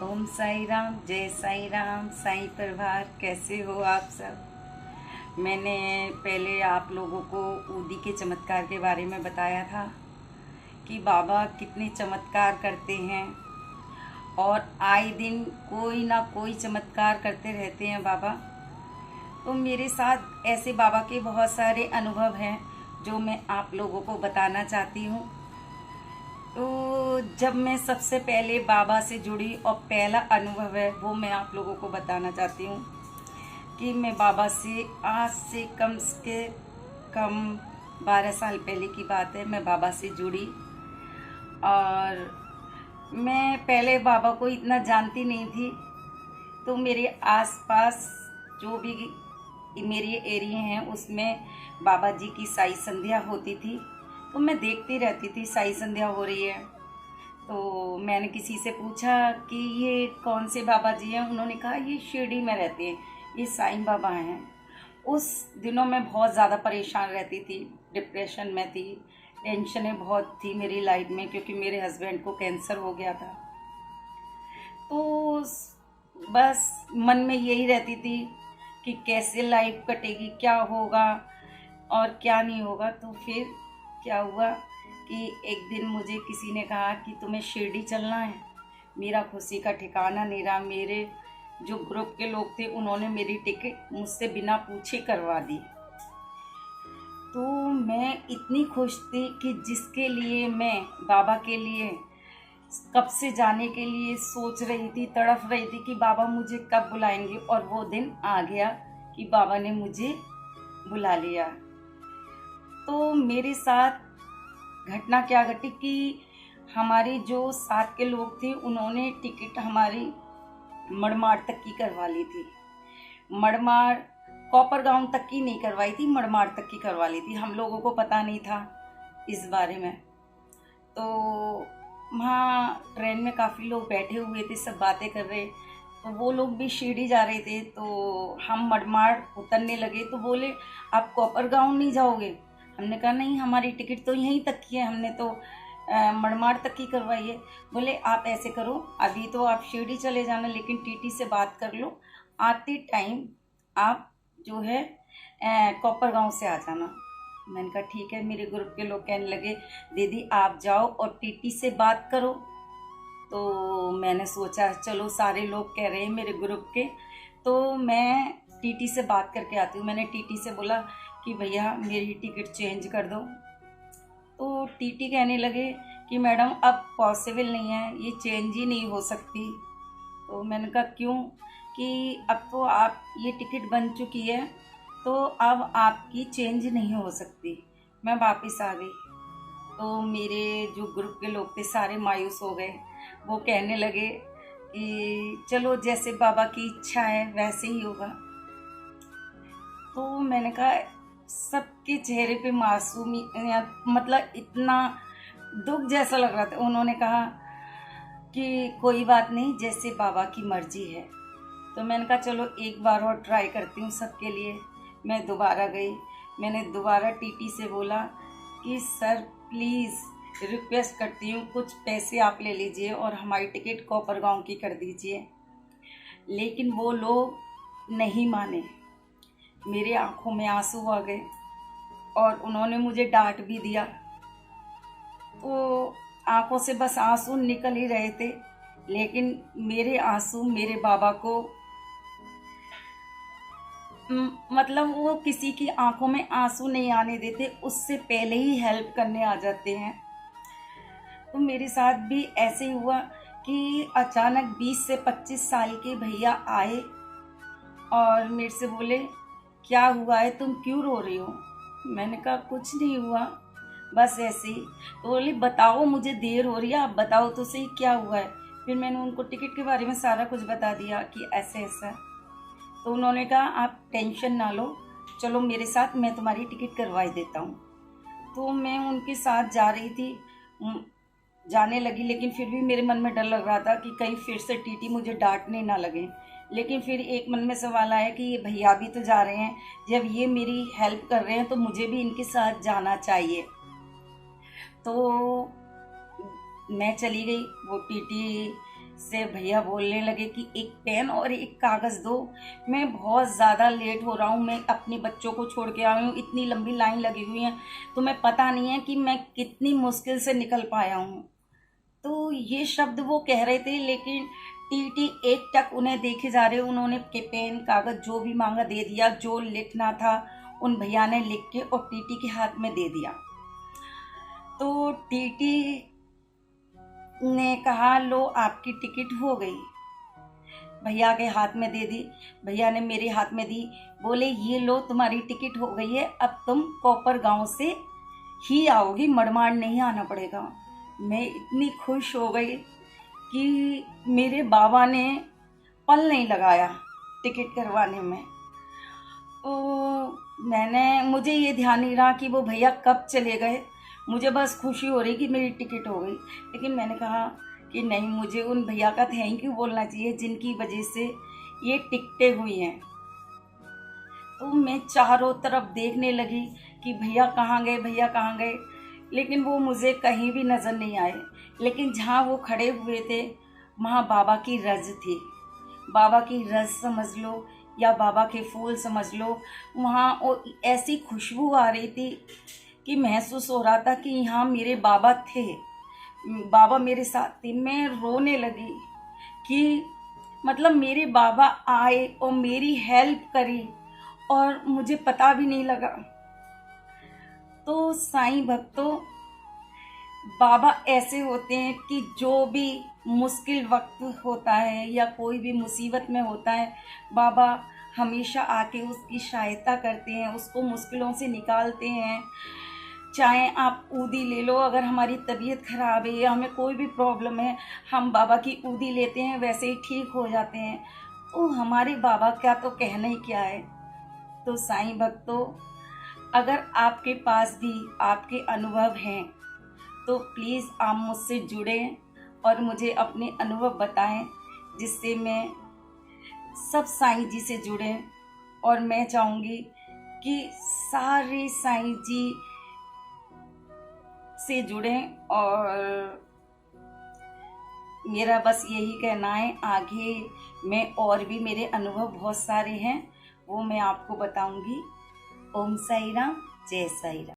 ओम साई राम, जय साई राम, साईं परिवार, कैसे हो आप सब। मैंने पहले आप लोगों को ऊदी के चमत्कार के बारे में बताया था कि बाबा कितने चमत्कार करते हैं और आए दिन कोई ना कोई चमत्कार करते रहते हैं बाबा। तो मेरे साथ ऐसे बाबा के बहुत सारे अनुभव हैं जो मैं आप लोगों को बताना चाहती हूँ। तो जब मैं सबसे पहले बाबा से जुड़ी और पहला अनुभव है वो मैं आप लोगों को बताना चाहती हूँ कि मैं बाबा से आज से कम से कम 12 साल पहले की बात है, मैं बाबा से जुड़ी। और मैं पहले बाबा को इतना जानती नहीं थी, तो मेरे आसपास जो भी मेरी एरिया हैं उसमें बाबा जी की साई संध्या होती थी, तो मैं देखती रहती थी साई संध्या हो रही है। तो मैंने किसी से पूछा कि ये कौन से बाबा जी हैं। उन्होंने कहा ये शिरडी में रहते हैं, ये साईं बाबा हैं। उस दिनों मैं बहुत ज़्यादा परेशान रहती थी, डिप्रेशन में थी, टेंशनें बहुत थी मेरी लाइफ में, क्योंकि मेरे हस्बैंड को कैंसर हो गया था। तो बस मन में यही रहती थी कि कैसे लाइफ कटेगी, क्या होगा और क्या नहीं होगा। तो फिर क्या हुआ कि एक दिन मुझे किसी ने कहा कि तुम्हें शिरडी चलना है। मेरा खुशी का ठिकाना नहीं रहा। मेरे जो ग्रुप के लोग थे उन्होंने मेरी टिकट मुझसे बिना पूछे करवा दी। तो मैं इतनी खुश थी कि जिसके लिए मैं बाबा के लिए कब से जाने के लिए सोच रही थी, तड़फ रही थी कि बाबा मुझे कब बुलाएंगे, और वो दिन आ गया कि बाबा ने मुझे बुला लिया। तो मेरे साथ घटना क्या घटी कि हमारे जो साथ के लोग थे उन्होंने टिकट हमारी मड़माड़ तक की करवा ली थी। मड़माड़ कॉपर गांव तक की नहीं करवाई थी, मड़माड़ तक की करवा ली थी। हम लोगों को पता नहीं था इस बारे में। तो वहाँ ट्रेन में काफ़ी लोग बैठे हुए थे, सब बातें कर रहे। तो वो लोग भी शिरडी जा रहे थे, तो हम मड़माड़ उतरने लगे। तो बोले आप कॉपर गांव नहीं जाओगे। हमने कहा नहीं, हमारी टिकट तो यहीं तक की है, हमने तो मड़माड़ तक की करवाई है। बोले आप ऐसे करो, अभी तो आप शिरडी चले जाना, लेकिन टीटी से बात कर लो, आते टाइम आप जो है कॉपर गांव से आ जाना। मैंने कहा ठीक है। मेरे ग्रुप के लोग कहने लगे दीदी आप जाओ और टीटी से बात करो। तो मैंने सोचा चलो सारे लोग कह रहे हैं मेरे ग्रुप के, तो मैं टीटी से बात करके आती हूँ। मैंने टीटी से बोला कि भैया मेरी टिकट चेंज कर दो। तो टीटी कहने लगे कि मैडम अब पॉसिबल नहीं है, ये चेंज ही नहीं हो सकती। तो मैंने कहा क्यों? कि अब तो आप ये टिकट बन चुकी है, तो अब आपकी चेंज नहीं हो सकती। मैं वापस आ गई। तो मेरे जो ग्रुप के लोग थे सारे मायूस हो गए। वो कहने लगे कि चलो जैसे बाबा की इच्छा है वैसे ही होगा। तो मैंने कहा सबके चेहरे पे मासूमी, मतलब इतना दुख जैसा लग रहा था। उन्होंने कहा कि कोई बात नहीं, जैसे बाबा की मर्जी है। तो मैंने कहा चलो एक बार और ट्राई करती हूँ सबके लिए। मैं दोबारा गई। मैंने दोबारा टीटी से बोला कि सर प्लीज़ रिक्वेस्ट करती हूँ, कुछ पैसे आप ले लीजिए और हमारी टिकट कोपरगांव की कर दीजिए। लेकिन वो लोग नहीं माने। मेरे आंखों में आंसू आ गए और उन्होंने मुझे डांट भी दिया। तो आंखों से बस आंसू निकल ही रहे थे, लेकिन मेरे आंसू मेरे बाबा को मतलब वो किसी की आंखों में आंसू नहीं आने देते, उससे पहले ही हेल्प करने आ जाते हैं। तो मेरे साथ भी ऐसे ही हुआ कि अचानक 20 से 25 साल के भैया आए और मेरे से बोले क्या हुआ है, तुम क्यों रो रही हो? मैंने कहा कुछ नहीं हुआ, बस ऐसे ही। तो बोले बताओ, मुझे देर हो रही है, आप बताओ तो सही क्या हुआ है। फिर मैंने उनको टिकट के बारे में सारा कुछ बता दिया कि ऐसे ऐसा। तो उन्होंने कहा आप टेंशन ना लो, चलो मेरे साथ, मैं तुम्हारी टिकट करवाई देता हूँ। तो मैं उनके साथ जा रही थी, जाने लगी, लेकिन फिर भी मेरे मन में डर लग रहा था कि कहीं फिर से टीटी मुझे डांटने ना लगे। लेकिन फिर एक मन में सवाल आया कि ये भैया भी तो जा रहे हैं, जब ये मेरी हेल्प कर रहे हैं तो मुझे भी इनके साथ जाना चाहिए। तो मैं चली गई। वो टीटी से भैया बोलने लगे कि एक पेन और एक कागज़ दो, मैं बहुत ज़्यादा लेट हो रहा हूँ, मैं अपने बच्चों को छोड़ के आई हूँ, इतनी लंबी लाइन लगी हुई है, तुम्हें पता नहीं है कि मैं कितनी मुश्किल से निकल पाया हूँ। तो ये शब्द वो कह रहे थे, लेकिन टीटी एक टक उन्हें देखे जा रहे। उन्होंने के पेन कागज़ जो भी मांगा दे दिया, जो लिखना था उन भैया ने लिख के और टीटी के हाथ में दे दिया। तो टीटी ने कहा, लो आपकी टिकट हो गई। भैया के हाथ में दे दी। भैया ने मेरे हाथ में दी, बोले ये लो तुम्हारी टिकट हो गई है, अब तुम कोपर गांव से ही आओगी, मड़माड़ नहीं आना पड़ेगा। मैं इतनी खुश हो गई कि मेरे बाबा ने पल नहीं लगाया टिकट करवाने में। तो मुझे ये ध्यान नहीं रहा कि वो भैया कब चले गए, मुझे बस खुशी हो रही कि मेरी टिकट हो गई। लेकिन मैंने कहा कि नहीं, मुझे उन भैया का थैंक यू बोलना चाहिए जिनकी वजह से ये टिकटें हुई हैं। तो मैं चारों तरफ देखने लगी कि भैया कहाँ गए, भैया कहाँ गए, लेकिन वो मुझे कहीं भी नज़र नहीं आए। लेकिन जहाँ वो खड़े हुए थे वहाँ बाबा की रज़ थी। बाबा की रज़ समझ लो या बाबा के फूल समझ लो, वहाँ ऐसी खुशबू आ रही थी कि महसूस हो रहा था कि यहाँ मेरे बाबा थे, बाबा मेरे साथ थे। मैं रोने लगी कि मतलब मेरे बाबा आए और मेरी हेल्प करी और मुझे पता भी नहीं लगा। तो साईं भक्तों, बाबा ऐसे होते हैं कि जो भी मुश्किल वक्त होता है या कोई भी मुसीबत में होता है, बाबा हमेशा आके उसकी सहायता करते हैं, उसको मुश्किलों से निकालते हैं। चाहे आप ऊदी ले लो, अगर हमारी तबीयत ख़राब है या हमें कोई भी प्रॉब्लम है, हम बाबा की ऊदी लेते हैं, वैसे ही ठीक हो जाते हैं। तो हमारे बाबा का तो कहना ही क्या है। तो साईं भक्तों, अगर आपके पास भी आपके अनुभव हैं तो प्लीज़ आप मुझसे जुड़ें और मुझे अपने अनुभव बताएं, जिससे मैं सब साईं जी से जुड़ें। और मैं चाहूँगी कि सारे साईं जी से जुड़ें। और मेरा बस यही कहना है, आगे मैं और भी मेरे अनुभव बहुत सारे हैं, वो मैं आपको बताऊंगी। ओम साई राम, जय साई राम।